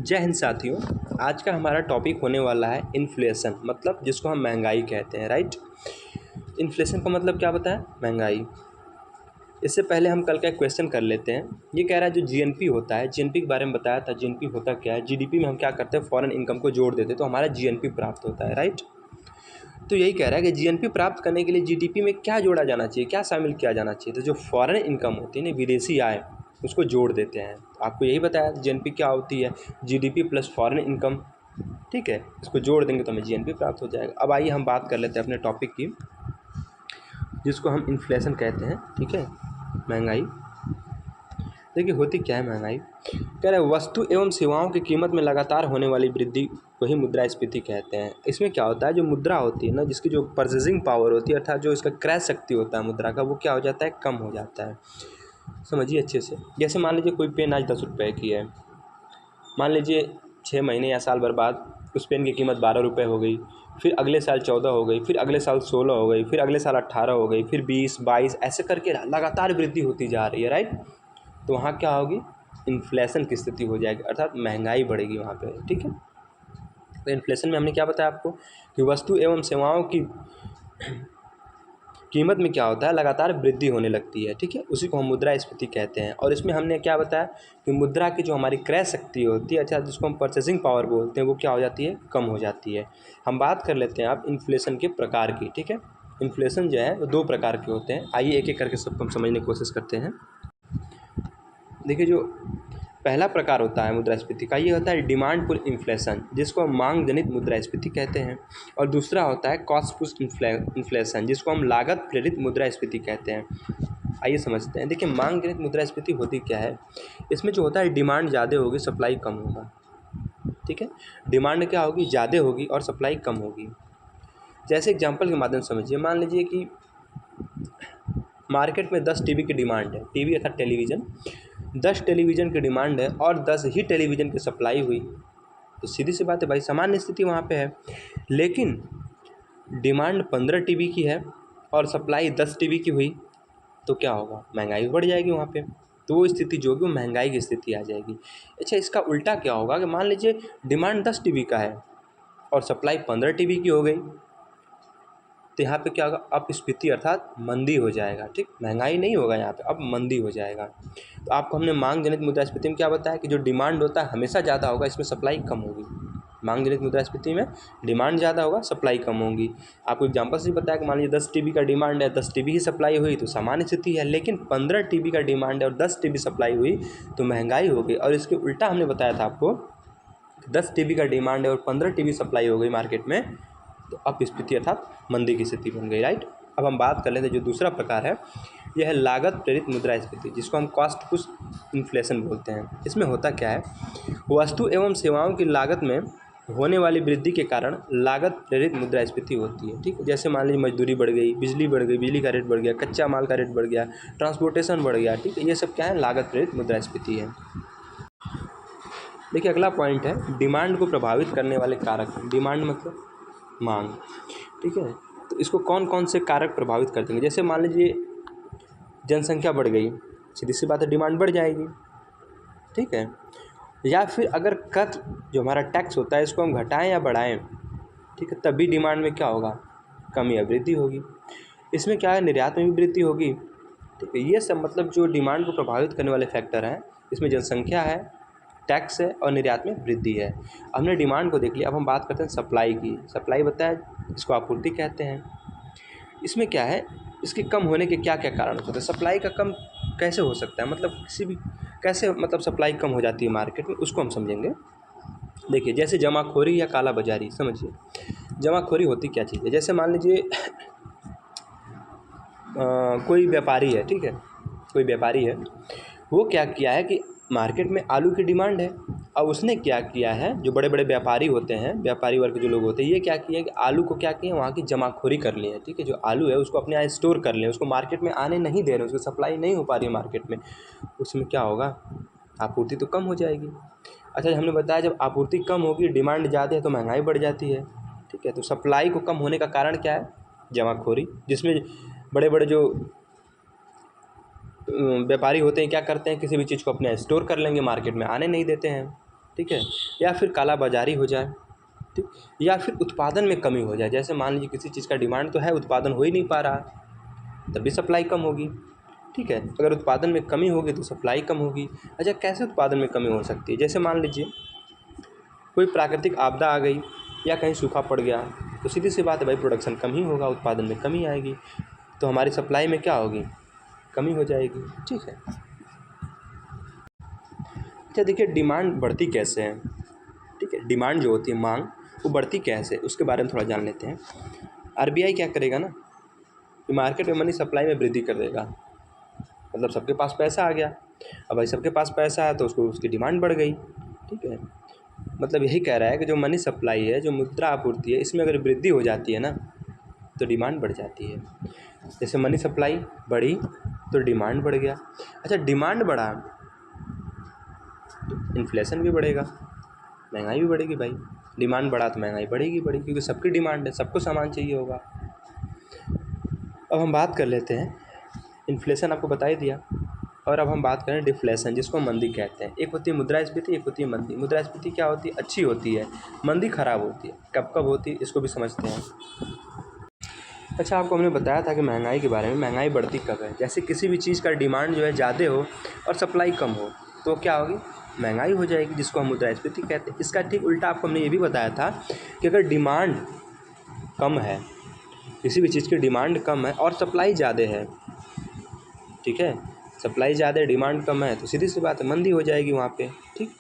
जय हिंद साथियों। आज का हमारा टॉपिक होने वाला है इन्फ्लेशन, मतलब जिसको हम महंगाई कहते हैं। राइट। इन्फ्लेशन का मतलब क्या बताया? महंगाई। इससे पहले हम कल का एक क्वेश्चन कर लेते हैं। ये कह रहा है जो जीएनपी होता है, जीएनपी के बारे में बताया था। जीएनपी होता क्या है? जीडीपी में हम क्या करते हैं, फॉरेन इनकम को जोड़ देते हैं तो हमारा जीएनपी प्राप्त होता है। राइट। तो यही कह रहा है कि जीएनपी प्राप्त करने के लिए जीडीपी में क्या जोड़ा जाना चाहिए, क्या शामिल किया जाना चाहिए। तो जो फॉरेन इनकम होती है ना, विदेशी आय, उसको जोड़ देते हैं। आपको यही बताया जीएनपी क्या होती है, जीडीपी प्लस फॉरेन इनकम। ठीक है, इसको जोड़ देंगे तो हमें जीएनपी प्राप्त हो जाएगा। अब आइए हम बात कर लेते हैं अपने टॉपिक की, जिसको हम इन्फ्लेशन कहते हैं। ठीक है, महंगाई। देखिए होती क्या है महंगाई। कह रहे वस्तु एवं सेवाओं की कीमत में लगातार होने वाली वृद्धि को ही मुद्रास्फीति कहते हैं। इसमें क्या होता है, जो मुद्रा होती है ना, जिसकी जो परचेजिंग पावर होती है, अर्थात जो इसका क्रय शक्ति होता है मुद्रा का, वो क्या हो जाता है, कम हो जाता है। समझिए अच्छे से। जैसे मान लीजिए कोई पेन आज 10 रुपये की है, मान लीजिए 6 महीने या साल भर बाद उस पेन की कीमत 12 रुपये हो गई, फिर अगले साल 14 हो गई, फिर अगले साल 16 हो गई, फिर अगले साल 18 हो गई, फिर 20, 22, ऐसे करके लगातार वृद्धि होती जा रही है। राइट। तो वहाँ क्या होगी, इन्फ्लेशन की स्थिति हो जाएगी, अर्थात महंगाई बढ़ेगी वहाँ पे। ठीक है। तो इन्फ्लेशन में हमने क्या बताया आपको कि वस्तु एवं सेवाओं की कीमत में क्या होता है, लगातार वृद्धि होने लगती है। ठीक है, उसी को हम मुद्रास्फीति कहते हैं। और इसमें हमने क्या बताया कि मुद्रा की जो हमारी क्रय शक्ति होती है, अच्छा जिसको हम परचेसिंग पावर बोलते हैं, वो क्या हो जाती है, कम हो जाती है। हम बात कर लेते हैं आप इन्फ्लेशन के प्रकार की। ठीक है, इन्फ्लेशन जो है वो 2 प्रकार के होते हैं। आइए एक एक करके सबको हम समझने की कोशिश करते हैं। देखिए जो पहला प्रकार होता है मुद्रास्फीति का, ये होता है डिमांड पुल इन्फ्लेशन, जिसको हम मांग जनित मुद्रास्फीति कहते हैं। और दूसरा होता है कॉस्ट पुश इन्फ्लेशन, जिसको हम लागत प्रेरित मुद्रास्फीति कहते हैं। आइए समझते हैं। देखिए मांग जनित मुद्रास्फीति होती क्या है। इसमें जो होता है डिमांड ज़्यादा होगी, सप्लाई कम होगा। ठीक है, डिमांड क्या होगी, ज़्यादा होगी और सप्लाई कम होगी। जैसे एग्जाम्पल के माध्यम से समझिए। मान लीजिए कि मार्केट में 10 टीवी की डिमांड है, टीवी अर्थात टेलीविज़न, 10 टेलीविज़न की डिमांड है और 10 ही टेलीविज़न की सप्लाई हुई, तो सीधी सी बात है भाई, सामान्य स्थिति वहाँ पे है। लेकिन डिमांड 15 टीवी की है और सप्लाई 10 टीवी की हुई, तो क्या होगा, महंगाई बढ़ जाएगी वहाँ पे। तो वो स्थिति जो होगी वो महंगाई की स्थिति आ जाएगी। अच्छा, इसका उल्टा क्या होगा कि मान लीजिए डिमांड 10 टीवी का है और सप्लाई 15 टीवी की हो गई, तो यहाँ पे क्या होगा, अपस्फीति अर्थात मंदी हो जाएगा। ठीक, महंगाई नहीं होगा यहाँ पे, अब मंदी हो जाएगा। तो आपको हमने मांग जनित मुद्रास्फीति में क्या बताया कि जो डिमांड होता है हमेशा ज़्यादा होगा, इसमें सप्लाई कम होगी। मांग जनित मुद्रास्फीति में डिमांड ज़्यादा होगा, सप्लाई कम होगी। आपको एग्जाम्पल से बताया कि मान लीजिए 10 टीवी का डिमांड है, 10 टीवी ही सप्लाई हुई तो सामान्य स्थिति है। लेकिन 15 टीवी का डिमांड है और 10 टीवी सप्लाई हुई तो महंगाई हो गई। और इसके उल्टा हमने बताया था आपको, 10 टीवी का डिमांड है और 15 टीवी सप्लाई हो गई मार्केट में, तो अपस्फीति अर्थात मंदी की स्थिति बन गई। राइट। अब हम बात कर लेते हैं जो दूसरा प्रकार है, यह है लागत प्रेरित मुद्रास्फीति, जिसको हम कॉस्ट पुश इन्फ्लेशन बोलते हैं। इसमें होता क्या है, वस्तु एवं सेवाओं की लागत में होने वाली वृद्धि के कारण लागत प्रेरित मुद्रास्फीति होती है। ठीक है, जैसे मान लीजिए मजदूरी बढ़ गई, बिजली बढ़ गई, बिजली का रेट बढ़ गया, कच्चा माल का रेट बढ़ गया, ट्रांसपोर्टेशन बढ़ गया। ठीक है, ये सब क्या है, लागत प्रेरित मुद्रास्फीति है। देखिए अगला पॉइंट है डिमांड को प्रभावित करने वाले कारक। डिमांड मतलब मांग। ठीक है, तो इसको कौन कौन से कारक प्रभावित कर देंगे। जैसे मान लीजिए जनसंख्या बढ़ गई, सीधी सी बात है डिमांड बढ़ जाएगी। ठीक है, या फिर अगर कर जो हमारा टैक्स होता है इसको हम घटाएं या बढ़ाएं, ठीक है, तभी डिमांड में क्या होगा, कमी या वृद्धि होगी। इसमें क्या है, निर्यात में भी वृद्धि होगी। ठीक है, ये सब मतलब जो डिमांड को प्रभावित करने वाले फैक्टर हैं, इसमें जनसंख्या है, टैक्स है और निर्यात में वृद्धि है। हमने डिमांड को देख लिया। अब हम बात करते हैं सप्लाई की। सप्लाई बताया, इसको आपूर्ति कहते हैं। इसमें क्या है, इसके कम होने के क्या क्या कारण हो सकते हैं। सप्लाई का कम कैसे हो सकता है, मतलब किसी भी कैसे, मतलब सप्लाई कम हो जाती है मार्केट में, उसको हम समझेंगे। देखिए जैसे जमाखोरी या काला बाजारी। समझिए जमाखोरी होती क्या चीज़ है। जैसे मान लीजिए कोई व्यापारी है, ठीक है, कोई व्यापारी है, वो क्या किया है कि मार्केट में आलू की डिमांड है। अब उसने क्या किया है, जो बड़े बड़े व्यापारी होते हैं, व्यापारी वर्ग जो लोग होते हैं, ये क्या किया है कि आलू को क्या किए, वहाँ की जमाखोरी कर लिए हैं। ठीक है, जो आलू है उसको अपने यहाँ स्टोर कर लिए, उसको मार्केट में आने नहीं दे रहे, उसकी सप्लाई नहीं हो पा रही है मार्केट में। उसमें क्या होगा, आपूर्ति तो कम हो जाएगी। अच्छा, हमने बताया जब आपूर्ति कम होगी, डिमांड ज़्यादा है तो महंगाई बढ़ जाती है। ठीक है, तो सप्लाई को कम होने का कारण क्या है, जमाखोरी, जिसमें बड़े बड़े जो व्यापारी होते हैं क्या करते हैं, किसी भी चीज़ को अपने स्टोर कर लेंगे, मार्केट में आने नहीं देते हैं। ठीक है, या फिर काला बाजारी हो जाए, ठीक, या फिर उत्पादन में कमी हो जाए। जैसे मान लीजिए किसी चीज़ का डिमांड तो है, उत्पादन हो ही नहीं पा रहा, तभी सप्लाई कम होगी। ठीक है, अगर उत्पादन में कमी होगी तो सप्लाई कम होगी। अच्छा, कैसे उत्पादन में कमी हो सकती है? जैसे मान लीजिए कोई प्राकृतिक आपदा आ गई या कहीं सूखा पड़ गया, तो सीधी सी बात है भाई, प्रोडक्शन कम ही होगा, उत्पादन में कमी आएगी, तो हमारी सप्लाई में क्या होगी? कमी हो जाएगी। ठीक है। अच्छा देखिए, डिमांड बढ़ती कैसे है? ठीक है, डिमांड जो होती है, मांग, वो बढ़ती कैसे, उसके बारे में थोड़ा जान लेते हैं। आरबीआई क्या करेगा ना, कि मार्केट में मनी सप्लाई में वृद्धि कर देगा। मतलब सबके पास पैसा आ गया, अब भाई सबके पास पैसा है तो उसको उसकी डिमांड बढ़ गई। ठीक है, मतलब यही कह रहा है कि जो मनी सप्लाई है, जो मुद्रा आपूर्ति है, इसमें अगर वृद्धि हो जाती है ना, तो डिमांड बढ़ जाती है। जैसे मनी सप्लाई बढ़ी तो डिमांड बढ़ गया। अच्छा, डिमांड बढ़ा तो इन्फ्लेशन भी बढ़ेगा, महंगाई भी बढ़ेगी भाई। डिमांड बढ़ा तो महंगाई बढ़ेगी, क्योंकि सबकी डिमांड है, सबको सामान चाहिए होगा। अब हम बात कर लेते हैं, इन्फ्लेशन आपको बता ही दिया, और अब हम बात करें डिफ्लेशन, जिसको मंदी कहते हैं। एक होती है मुद्रास्फीति, एक होती है मंदी। मुद्रास्फीति क्या होती है? अच्छी होती है। मंदी खराब होती है। कब कब होती है, इसको भी समझते हैं। अच्छा, आपको हमने बताया था कि महंगाई के बारे में, महंगाई बढ़ती कब है? जैसे किसी भी चीज़ का डिमांड जो है ज़्यादा हो और सप्लाई कम हो, तो क्या होगी? महंगाई हो जाएगी, जिसको हम मुद्रास्फीति कहते हैं। इसका ठीक उल्टा आपको हमने ये भी बताया था कि अगर डिमांड कम है, किसी भी चीज़ की डिमांड कम है और सप्लाई ज़्यादा है, ठीक है, सप्लाई ज़्यादा है, डिमांड कम है, तो सीधी सी बात है, मंदी हो जाएगी वहाँ पे। ठीक,